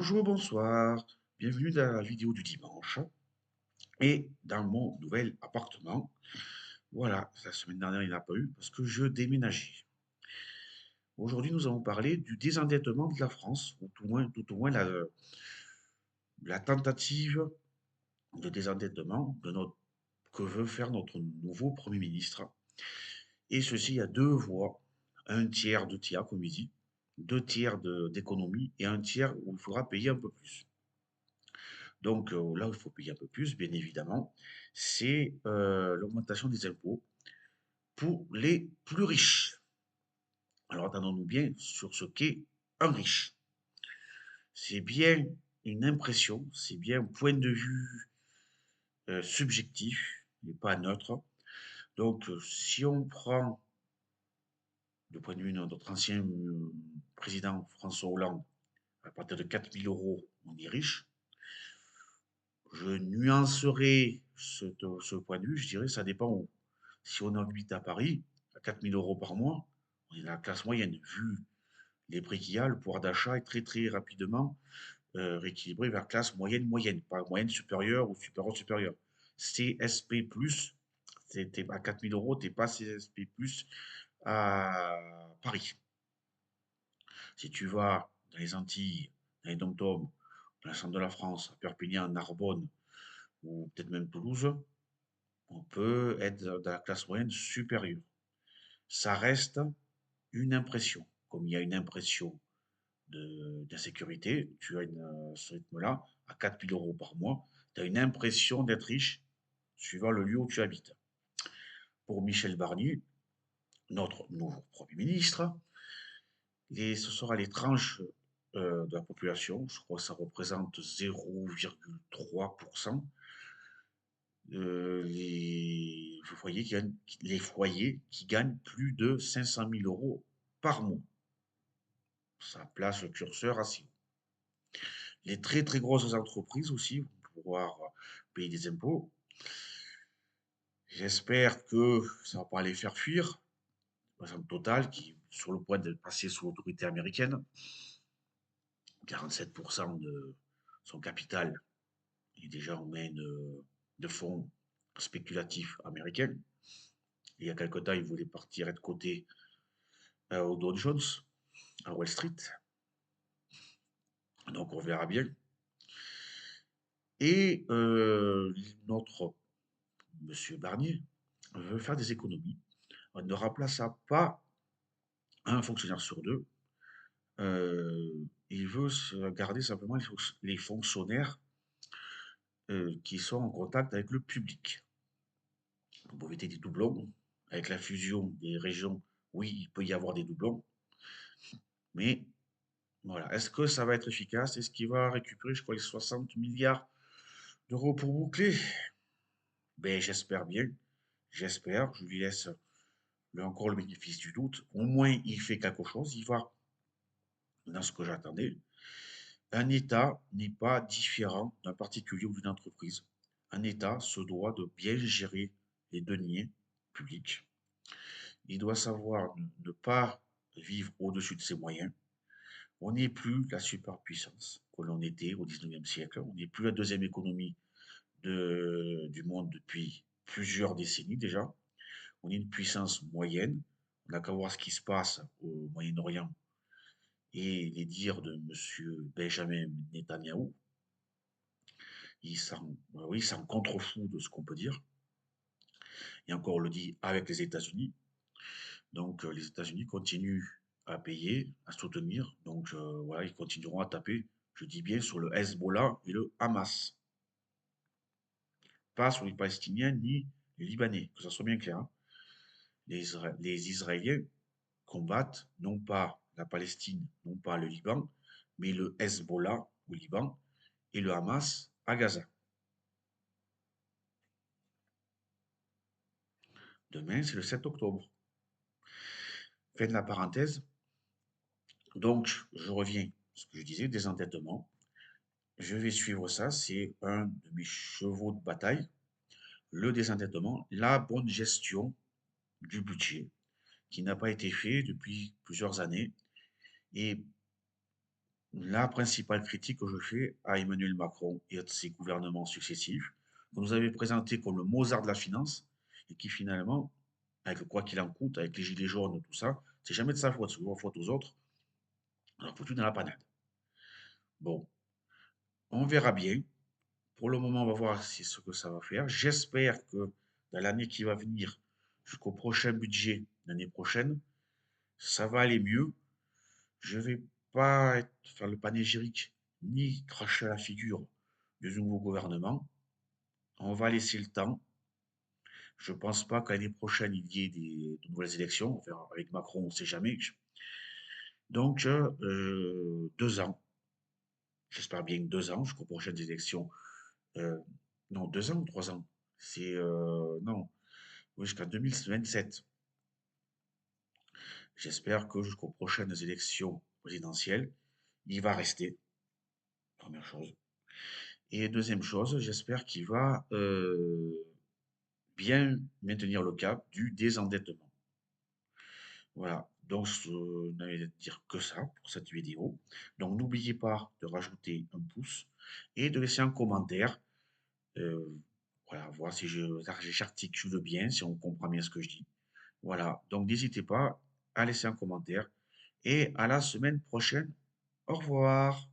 Bonjour, bonsoir, bienvenue dans la vidéo du dimanche et dans mon nouvel appartement. Voilà, la semaine dernière il n'y en a pas eu parce que je déménageais. Aujourd'hui nous allons parler du désendettement de la France, ou tout au moins la tentative de désendettement que veut faire notre nouveau Premier ministre. Et ceci à deux voies, un tiers, deux tiers comme il dit, deux tiers d'économie et un tiers où il faudra payer un peu plus. Donc là où il faut payer un peu plus, bien évidemment, c'est l'augmentation des impôts pour les plus riches. Alors attendons-nous bien sur ce qu'est un riche. C'est bien une impression, c'est bien un point de vue subjectif, mais pas neutre. Donc si on prend le point de vue de notre ancien président François Hollande, à partir de 4 000 euros, on est riche. Je nuancerai ce point de vue, je dirais, ça dépend où. Si on habite à Paris, à 4 000 € par mois, on est dans la classe moyenne. Vu les prix qu'il y a, le pouvoir d'achat est très très rapidement rééquilibré vers classe moyenne moyenne, pas moyenne supérieure ou supérieure supérieure. CSP+, t'es à 4 000 €, t'es pas CSP+, à Paris. Si tu vas dans les Antilles, dans les dom dans le centre de la France, à Perpignan, Narbonne, ou peut-être même Toulouse, on peut être dans la classe moyenne supérieure. Ça reste une impression. Comme il y a une impression d'insécurité, tu as ce rythme-là, à 4 000 € par mois, tu as une impression d'être riche suivant le lieu où tu habites. Pour Michel Barnier, notre nouveau Premier ministre, ce sera les tranches de la population, je crois que ça représente 0,3%, les foyers qui gagnent plus de 500 000 € par mois. Ça place le curseur assez haut. Les très très grosses entreprises aussi vont pouvoir payer des impôts. J'espère que ça ne va pas les faire fuir. Par exemple, Total, qui est sur le point de passer sous l'autorité américaine, 47% de son capital est déjà en main de fonds spéculatifs américains. Il y a quelque temps, ils voulaient partir être cotés au Dow Jones, à Wall Street. Donc on verra bien. Et notre Monsieur Barnier veut faire des économies. On ne remplaça pas un fonctionnaire sur deux. Il veut garder simplement les fonctionnaires qui sont en contact avec le public. Pour éviter des doublons, avec la fusion des régions, oui, il peut y avoir des doublons, mais voilà. Est-ce que ça va être efficace? Est-ce qu'il va récupérer, je crois, les 60 milliards d'euros pour boucler? Ben, j'espère bien. J'espère. Je lui laisse encore le bénéfice du doute. Au moins, il fait quelque chose. Il va dans ce que j'attendais. Un État n'est pas différent d'un particulier ou d'une entreprise. Un État se doit de bien gérer les deniers publics. Il doit savoir ne pas vivre au-dessus de ses moyens. On n'est plus la superpuissance que l'on était au 19e siècle. On n'est plus la deuxième économie du monde depuis plusieurs décennies déjà. On est une puissance moyenne. On n'a qu'à voir ce qui se passe au Moyen-Orient et les dires de M. Benjamin Netanyahou. Oui, c'est un contre-fou de ce qu'on peut dire. Et encore, on le dit avec les États-Unis. Donc, les États-Unis continuent à payer, à soutenir. Donc, voilà, ils continueront à taper, je dis bien, sur le Hezbollah et le Hamas. Pas sur les Palestiniens ni les Libanais, que ça soit bien clair, hein. Les Israéliens combattent non pas la Palestine, non pas le Liban, mais le Hezbollah au Liban et le Hamas à Gaza. Demain, c'est le 7 octobre. Fin de la parenthèse. Donc, je reviens à ce que je disais, désendettement. Je vais suivre ça, c'est un de mes chevaux de bataille. Le désendettement, la bonne gestion du budget, qui n'a pas été fait depuis plusieurs années. Et la principale critique que je fais à Emmanuel Macron et à ses gouvernements successifs, que nous avez présenté comme le Mozart de la finance, et qui finalement, avec le quoi qu'il en coûte, avec les gilets jaunes, tout ça, c'est jamais de sa faute, c'est la faute aux autres, on a foutu dans la panade. Bon, on verra bien. Pour le moment, on va voir ce que ça va faire. J'espère que dans l'année qui va venir, jusqu'au prochain budget, l'année prochaine, ça va aller mieux. Je vais pas faire le panégyrique ni cracher à la figure du nouveau gouvernement. On va laisser le temps. Je pense pas qu'année prochaine il y ait de nouvelles élections. On verra. Avec Macron, on ne sait jamais. Donc, 2 ans. J'espère bien que 2 ans jusqu'aux prochaines élections. Euh, non, 2 ans ou 3 ans. C'est non, oui, jusqu'en 2027. J'espère que jusqu'aux prochaines élections présidentielles, il va rester. Première chose. Et deuxième chose, j'espère qu'il va bien maintenir le cap du désendettement. Voilà, donc je n'avais à dire que ça pour cette vidéo. Donc n'oubliez pas de rajouter un pouce et de laisser un commentaire. euh, voilà, voir si j'articule bien, si on comprend bien ce que je dis. Voilà, donc n'hésitez pas à laisser un commentaire et à la semaine prochaine. Au revoir.